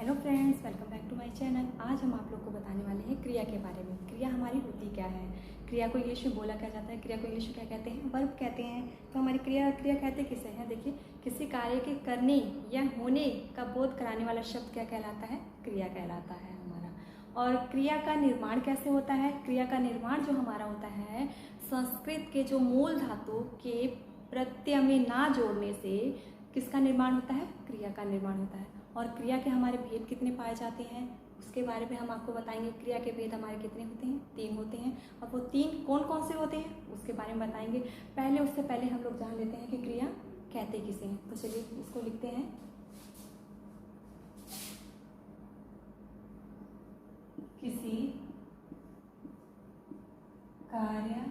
Hello friends, welcome back to my channel. आज हम आप लोग को बताने वाले हैं क्रिया के बारे में। क्रिया हमारी होती क्या है, क्रिया को इंग्लिश में बोला क्या जाता है, क्रिया को इंग्लिश में क्या कहते हैं, वर्ब कहते हैं। तो हमारी क्रिया कहते किसे हैं? देखिए, किसी कार्य के करने या होने का बोध कराने वाला शब्द क्या कहलाता है? क्रिया कहलाता है हमारा। और क्रिया का निर्माण कैसे होता है? क्रिया का निर्माण जो हमारा होता है, संस्कृत के जो मूल धातु के प्रत्यय में ना जोड़ने से किसका निर्माण होता है? क्रिया का निर्माण होता है। और क्रिया के हमारे भेद कितने पाए जाते हैं उसके बारे में हम आपको बताएंगे। क्रिया के भेद हमारे कितने होते हैं? 3 होते हैं। और वो 3 कौन कौन से होते हैं उसके बारे में बताएंगे। उससे पहले हम लोग जान लेते हैं कि क्रिया कहते किसे हैं। तो चलिए इसको लिखते हैं। किसी कार्य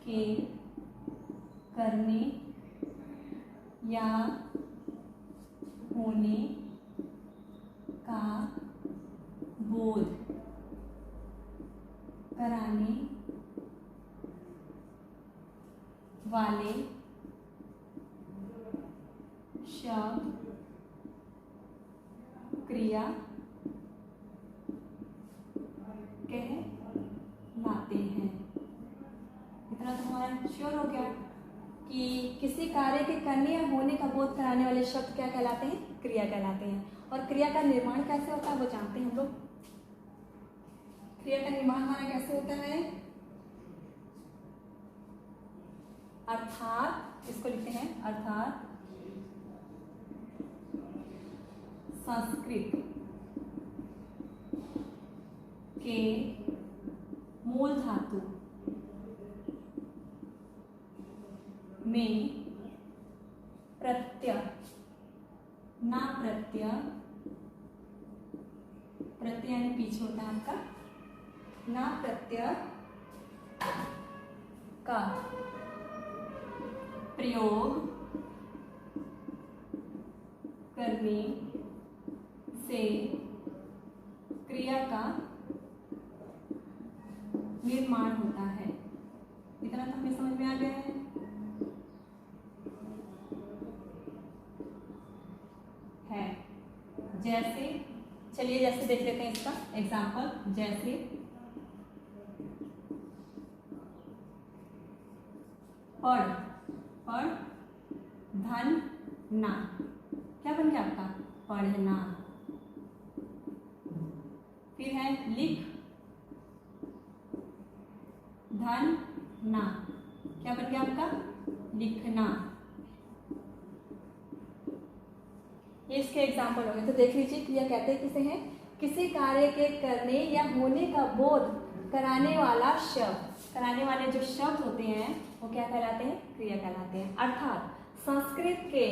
के करने या होने का बोध कराने वाले शब्द क्रिया कहलाते हैं। इतना तो हमारा श्योर हो गया कि किसी कार्य के करने या होने का बोध कराने वाले शब्द क्या कहलाते हैं? क्रिया कहलाते हैं। और क्रिया का निर्माण कैसे होता है वो जानते हैं हम लोग। क्रिया का निर्माण हमारा कैसे होता है? अर्थात, इसको लिखते हैं अर्थात संस्कृत के मूल धातु में प्रत्यय ना प्रत्यय यानी पीछे होता है आपका, ना प्रत्यय का प्रयोग करने से क्रिया का निर्माण होता है। इतना तो हमें समझ में आ गया है। जैसे चलिए जैसे देख लेते हैं इसका एग्जाम्पल। जैसे पढ़ धन ना, क्या बन गया आपका? पढ़ना। फिर है लिख धन ना, क्या बन गया आपका? लिखना। ये इसके एग्जाम्पल हो गए। तो देख लीजिए, क्रिया कहते किसे हैं? किसी कार्य के करने या होने का बोध कराने वाला शब्द, कराने वाले जो शब्द होते हैं वो क्या कहलाते हैं? क्रिया कहलाते हैं। अर्थात संस्कृत के,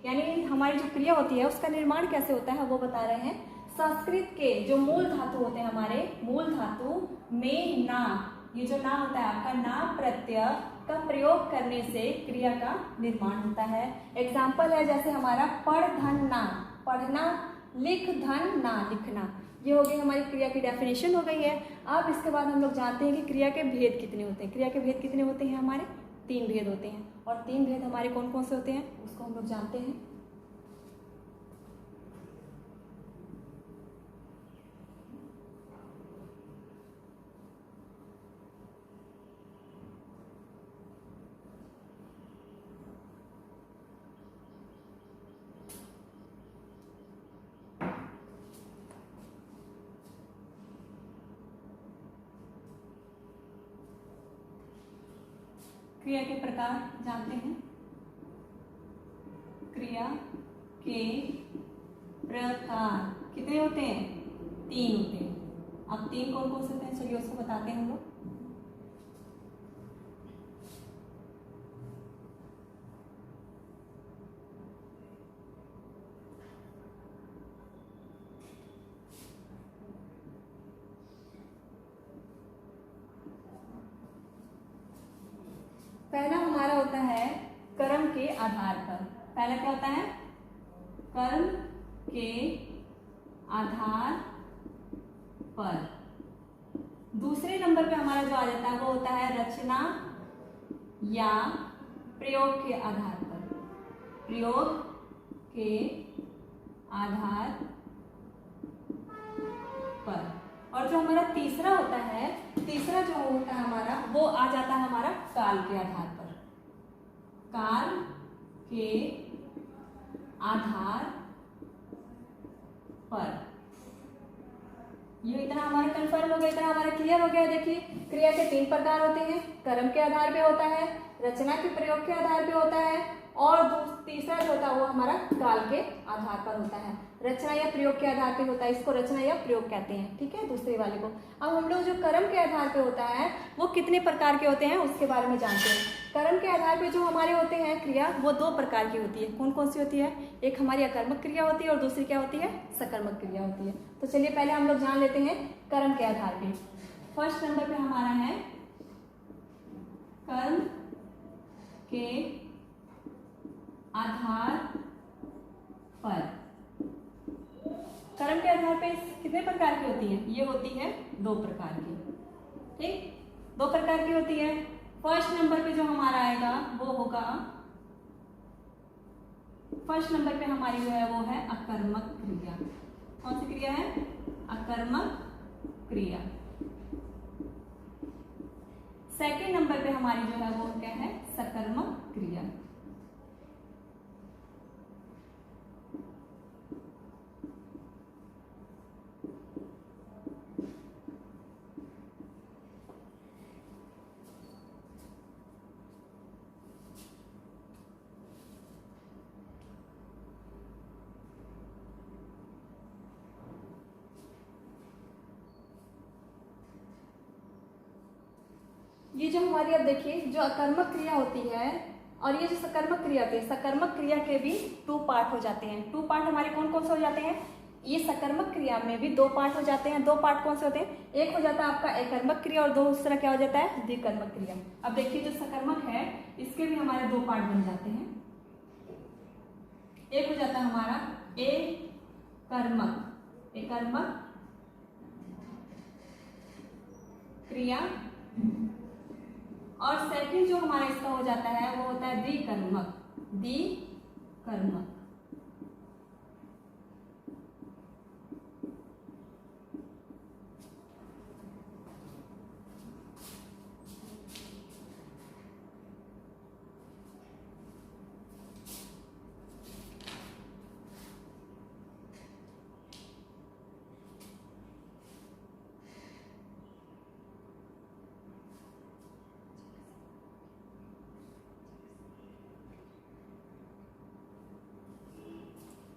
यानी हमारी जो क्रिया होती है उसका निर्माण कैसे होता है वो बता रहे हैं। संस्कृत के जो मूल धातु होते हैं, हमारे मूल धातु में ना, ये जो ना होता है आपका, ना प्रत्यय का प्रयोग करने से क्रिया का निर्माण होता है। एग्जाम्पल है जैसे हमारा पढ़ धन ना, पढ़ना, लिख धन ना, लिखना। ये हो गई हमारी क्रिया की डेफिनेशन हो गई है। अब इसके बाद हम लोग जानते हैं कि क्रिया के भेद कितने होते हैं। क्रिया के भेद कितने होते हैं? हमारे 3 भेद होते हैं। और 3 भेद हमारे कौन कौन से होते हैं उसको हम लोग जानते हैं। क्रिया के प्रकार जानते हैं। क्रिया के प्रकार कितने होते हैं? 3 होते हैं। अब 3 कौन कौन से होते हैं चलिए उसको बताते हैं हम लोग। पहला हमारा होता है कर्म के आधार पर। पहला क्या होता है? कर्म के आधार पर। दूसरे नंबर पे हमारा जो आ जाता है वो होता है रचना या प्रयोग के आधार पर। प्रयोग के आधार जो हमारा तीसरा होता है, तीसरा जो होता है हमारा, वो आ जाता है हमारा काल के आधार पर। काल के आधार पर। ये इतना हमारा कंफर्म हो गया, इतना हमारा क्लियर हो गया। देखिए क्रिया के 3 प्रकार होते हैं, कर्म के आधार पे होता है, रचना के प्रयोग के आधार पे होता है, और तीसरा जो होता है वो हमारा काल के आधार पर होता है, रचना या प्रयोग के आधार पे होता है। इसको रचना या प्रयोग कहते हैं, ठीक है, दूसरे वाले को। अब हम लोग जो कर्म के आधार पे होता है वो कितने प्रकार के होते हैं उसके बारे में जानते हैं। कर्म के आधार पे जो हमारे होते हैं क्रिया, वो 2 प्रकार की होती है। कौन कौन सी होती है? एक हमारी अकर्मक क्रिया होती है और दूसरी क्या होती है? सकर्मक क्रिया होती है। तो चलिए पहले हम लोग जान लेते हैं कर्म के आधार पे। फर्स्ट नंबर पे हमारा है कर्म के आधार पर। कर्म के आधार पे कितने प्रकार की होती है? ये होती है 2 प्रकार की, ठीक, 2 प्रकार की होती है। फर्स्ट नंबर पे जो हमारा आएगा वो होगा, फर्स्ट नंबर पे हमारी जो है वो है अकर्मक क्रिया। कौन सी क्रिया है? अकर्मक क्रिया। सेकेंड नंबर पे हमारी जो है वो क्या है? सकर्मक क्रिया। ये जो हमारी, अब देखिए, जो अकर्मक क्रिया होती है और ये जो सकर्मक क्रिया होती है, सकर्मक क्रिया के भी 2 पार्ट हो जाते हैं। 2 पार्ट हमारे कौन कौन से हो जाते हैं? ये सकर्मक क्रिया में भी 2 पार्ट हो जाते हैं। 2 पार्ट कौन से होते हैं? एक हो जाता है आपका एकर्मक क्रिया और दूसरा क्या हो जाता है? द्विकर्मक क्रिया। अब देखिए जो सकर्मक है इसके भी हमारे 2 पार्ट बन जाते हैं। एक हो जाता है हमारा एकर्मक, एकर्मक क्रिया, और सेकंड जो हमारा इसका हो जाता है वो होता है द्विकर्मक, द्विकर्मक।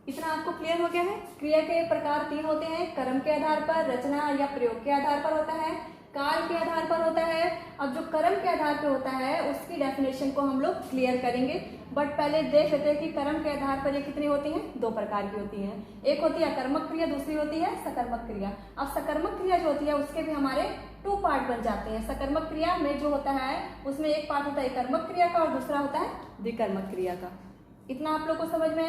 इतना आपको क्लियर हो गया है? क्रिया के प्रकार 3 होते हैं, कर्म के आधार पर, रचना या प्रयोग के आधार पर होता है, काल के आधार पर होता है। अब जो कर्म के आधार पर होता है उसकी डेफिनेशन को हम लोग क्लियर करेंगे, बट पहले देख लेते हैं कि कर्म के आधार पर ये कितनी होती हैं? 2 प्रकार की होती हैं। एक होती है अकर्मक क्रिया, दूसरी होती है सकर्मक क्रिया। अब सकर्मक क्रिया जो होती है उसके भी हमारे 2 पार्ट बन जाते हैं। सकर्मक क्रिया में जो होता है उसमें एक पार्ट होता है कर्मक क्रिया का और दूसरा होता है द्विकर्मक क्रिया का। इतना आप लोग को समझ में